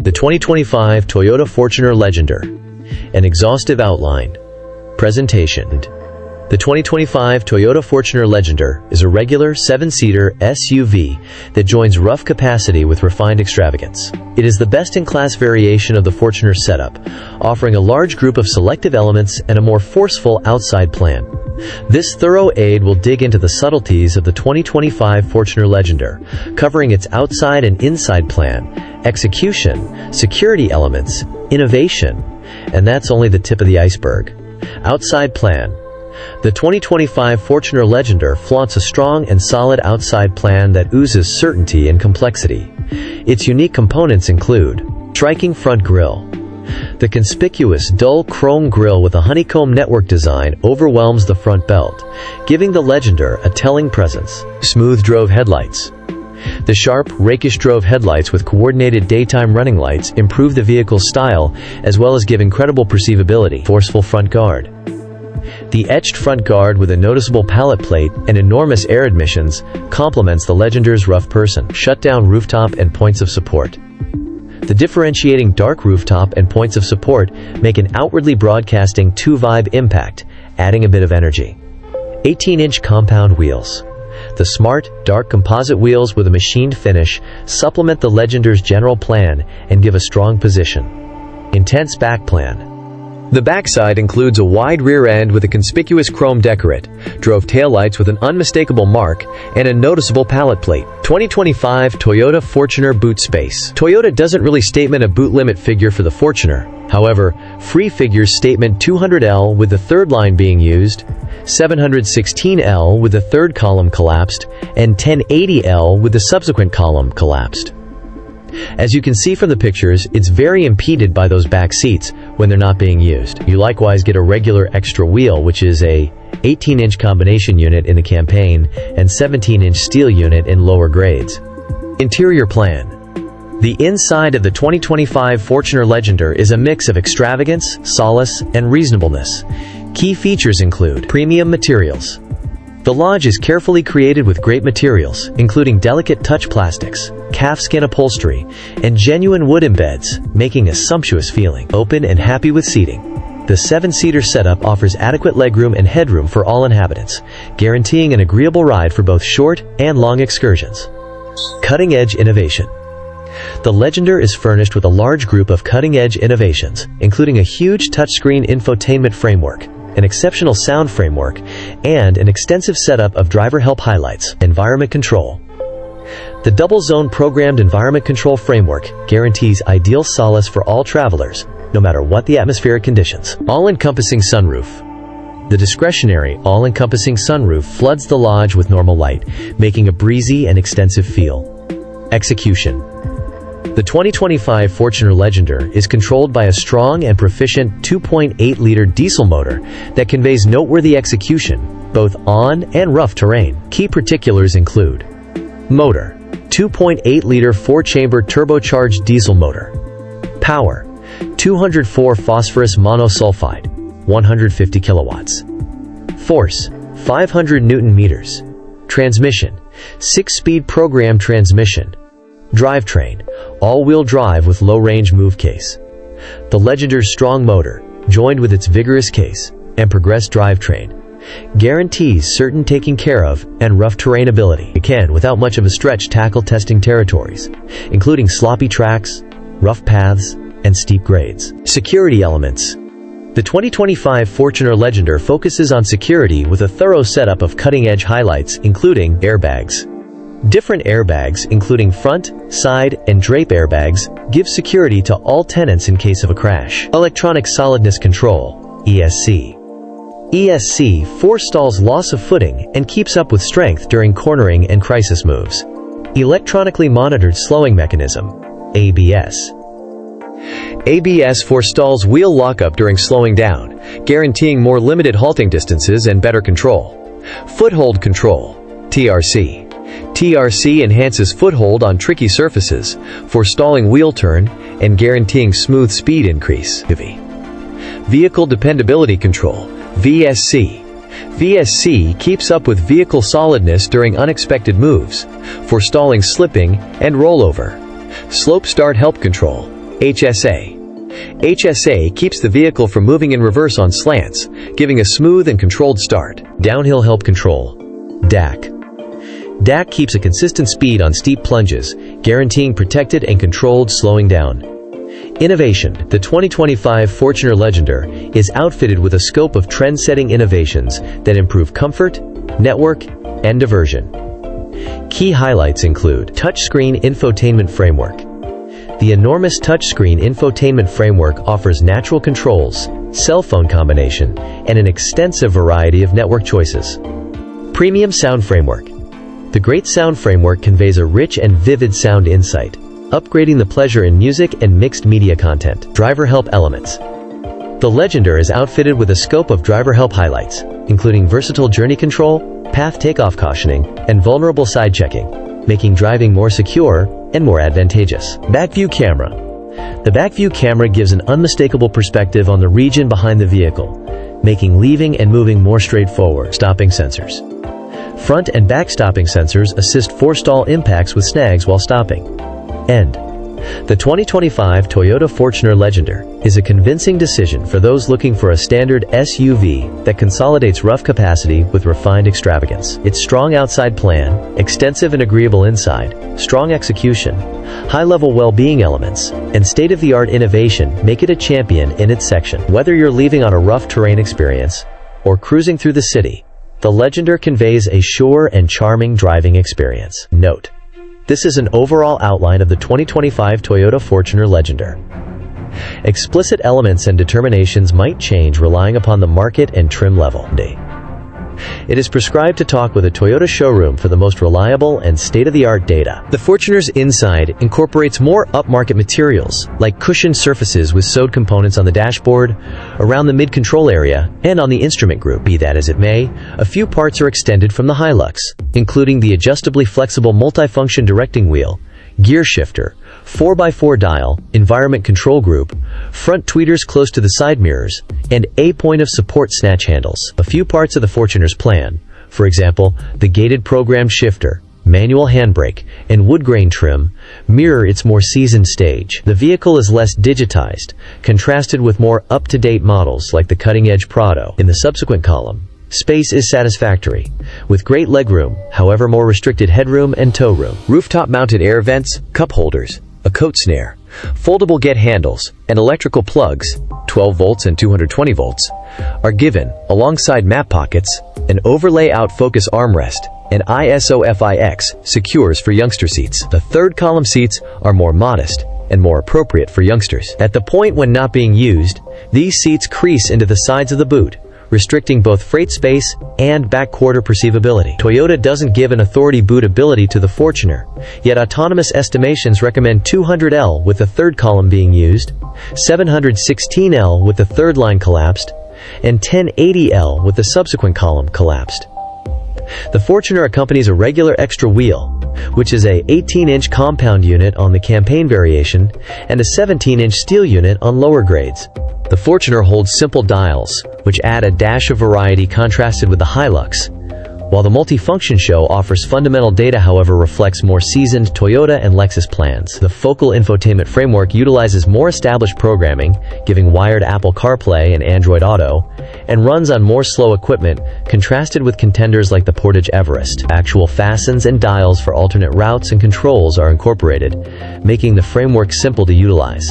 The 2025 Toyota Fortuner Legender. An exhaustive outline. Presentation. The 2025 Toyota Fortuner Legender is a regular 7-seater SUV that joins rough capacity with refined extravagance. It is the best-in-class variation of the Fortuner setup, offering a large group of selective elements and a more forceful outside plan. This thorough aid will dig into the subtleties of the 2025 Fortuner Legender, covering its outside and inside plan, execution, security elements, innovation, and that's only the tip of the iceberg. Outside plan. The 2025 Fortuner Legender flaunts a strong and solid outside plan that oozes certainty and complexity. Its unique components include striking front grille. The conspicuous, dull chrome grille with a honeycomb network design overwhelms the front belt, giving the Legender a telling presence. Smooth Drove headlights. The sharp, rakish Drove headlights with coordinated daytime running lights improve the vehicle's style as well as give incredible perceivability. Forceful front guard. The etched front guard with a noticeable pallet plate and enormous air admissions complements the Legender's rough person. Shutdown rooftop and points of support. The differentiating dark rooftop and points of support make an outwardly broadcasting 2-vibe impact, adding a bit of energy. 18-inch compound wheels. The smart, dark composite wheels with a machined finish supplement the Legender's general plan and give a strong position. Intense back plan. The backside includes a wide rear end with a conspicuous chrome decorate, Drove taillights with an unmistakable mark, and a noticeable pallet plate. 2025 Toyota Fortuner boot space. Toyota doesn't really statement a boot limit figure for the Fortuner. However, free figures statement 200L with the third line being used, 716L with the third column collapsed, and 1080L with the subsequent column collapsed. As you can see from the pictures, it's very impeded by those back seats when they're not being used. You likewise get a regular extra wheel, which is a 18-inch combination unit in the Campaign and 17-inch steel unit in lower grades. Interior plan. The inside of the 2025 Fortuner Legender is a mix of extravagance, solace, and reasonableness. Key features include premium materials. The Lodge is carefully created with great materials, including delicate touch plastics, calfskin upholstery, and genuine wood embeds, making a sumptuous feeling. Open and happy with seating. The 7-seater setup offers adequate legroom and headroom for all inhabitants, guaranteeing an agreeable ride for both short and long excursions. Cutting-edge innovation. The Legender is furnished with a large group of cutting-edge innovations, including a huge touchscreen infotainment framework, an exceptional sound framework, and an extensive setup of driver help highlights. Environment control. The double-zone programmed environment control framework guarantees ideal solace for all travelers, no matter what the atmospheric conditions. All-encompassing sunroof. The discretionary, all-encompassing sunroof floods the Lodge with normal light, making a breezy and extensive feel. Execution. The 2025 Fortuner Legender is controlled by a strong and proficient 2.8-liter diesel motor that conveys noteworthy execution, both on and rough terrain. Key particulars include motor, 2.8-liter 4-chamber turbocharged diesel motor. Power, 204 phosphorus monosulfide, 150 kilowatts. Force, 500 Newton meters. Transmission, 6-speed program transmission. Drivetrain, all-wheel drive with low-range move case. The Legender's strong motor, joined with its vigorous case and progressed drivetrain, guarantees certain taking care of and rough terrain ability. It can, without much of a stretch, tackle testing territories, including sloppy tracks, rough paths, and steep grades. Security elements. The 2025 Fortuner Legender focuses on security with a thorough setup of cutting-edge highlights, including airbags. Different airbags, including front, side, and drape airbags, give security to all tenants in case of a crash. Electronic solidness control, ESC. ESC forestalls loss of footing and keeps up with strength during cornering and crisis moves. Electronically monitored slowing mechanism, ABS. ABS forestalls wheel lockup during slowing down, guaranteeing more limited halting distances and better control. Foothold control, TRC. TRC enhances foothold on tricky surfaces, forestalling wheel turn and guaranteeing smooth speed increase. Vehicle Dependability Control, VSC. VSC keeps up with vehicle solidness during unexpected moves, forestalling slipping and rollover. Slope Start Help Control, HSA. HSA keeps the vehicle from moving in reverse on slants, giving a smooth and controlled start. Downhill help control. DAC. DAC keeps a consistent speed on steep plunges, guaranteeing protected and controlled slowing down. Innovation. The 2025 Fortuner Legender is outfitted with a scope of trend-setting innovations that improve comfort, network, and diversion. Key highlights include touchscreen infotainment framework. The enormous touchscreen infotainment framework offers natural controls, cell phone combination, and an extensive variety of network choices. Premium sound framework. The great sound framework conveys a rich and vivid sound insight, upgrading the pleasure in music and mixed media content. Driver help elements. The Legender is outfitted with a scope of driver help highlights, including versatile journey control, path takeoff cautioning, and vulnerable side checking, making driving more secure and more advantageous. Back view camera. The back view camera gives an unmistakable perspective on the region behind the vehicle, making leaving and moving more straightforward. Stopping sensors. Front and back stopping sensors assist forestall impacts with snags while stopping. End. The 2025 Toyota Fortuner Legender is a convincing decision for those looking for a standard SUV that consolidates rough capacity with refined extravagance. Its strong outside plan, extensive and agreeable inside, strong execution, high-level well-being elements, and state-of-the-art innovation make it a champion in its section. Whether you're leaving on a rough terrain experience or cruising through the city, the Legender conveys a sure and charming driving experience. Note: this is an overall outline of the 2025 Toyota Fortuner Legender. Explicit elements and determinations might change relying upon the market and trim level. It is prescribed to talk with a Toyota showroom for the most reliable and state-of-the-art data. The Fortuner's inside incorporates more upmarket materials, like cushioned surfaces with sewed components on the dashboard, around the mid-control area, and on the instrument group. Be that as it may, a few parts are extended from the Hilux, including the adjustably flexible multifunction directing wheel, gear shifter, 4x4 dial, environment control group, front tweeters close to the side mirrors, and a point of support snatch handles. A few parts of the Fortuner's plan, for example, the gated program shifter, manual handbrake, and wood grain trim, mirror its more seasoned stage. The vehicle is less digitized, contrasted with more up-to-date models like the cutting-edge Prado. In the subsequent column, space is satisfactory, with great legroom, however more restricted headroom and tow room. Rooftop-mounted air vents, cup holders, a coat snare, foldable get handles, and electrical plugs, 12 volts and 220 volts, are given, alongside map pockets, an overlay out-focus armrest, and ISO-FIX secures for youngster seats. The third column seats are more modest and more appropriate for youngsters. At the point when not being used, these seats crease into the sides of the boot, restricting both freight space and back quarter perceivability. Toyota doesn't give an authority boot ability to the Fortuner, yet autonomous estimations recommend 200L with the third column being used, 716L with the third line collapsed, and 1080L with the subsequent column collapsed. The Fortuner accompanies a regular extra wheel, which is a 18-inch compound unit on the campaign variation and a 17-inch steel unit on lower grades. The Fortuner holds simple dials, which add a dash of variety contrasted with the Hilux, while the multifunction show offers fundamental data however reflects more seasoned Toyota and Lexus plans. The focal infotainment framework utilizes more established programming, giving wired Apple CarPlay and Android Auto, and runs on more slow equipment, contrasted with contenders like the Portage Everest. Actual fastens and dials for alternate routes and controls are incorporated, making the framework simple to utilize.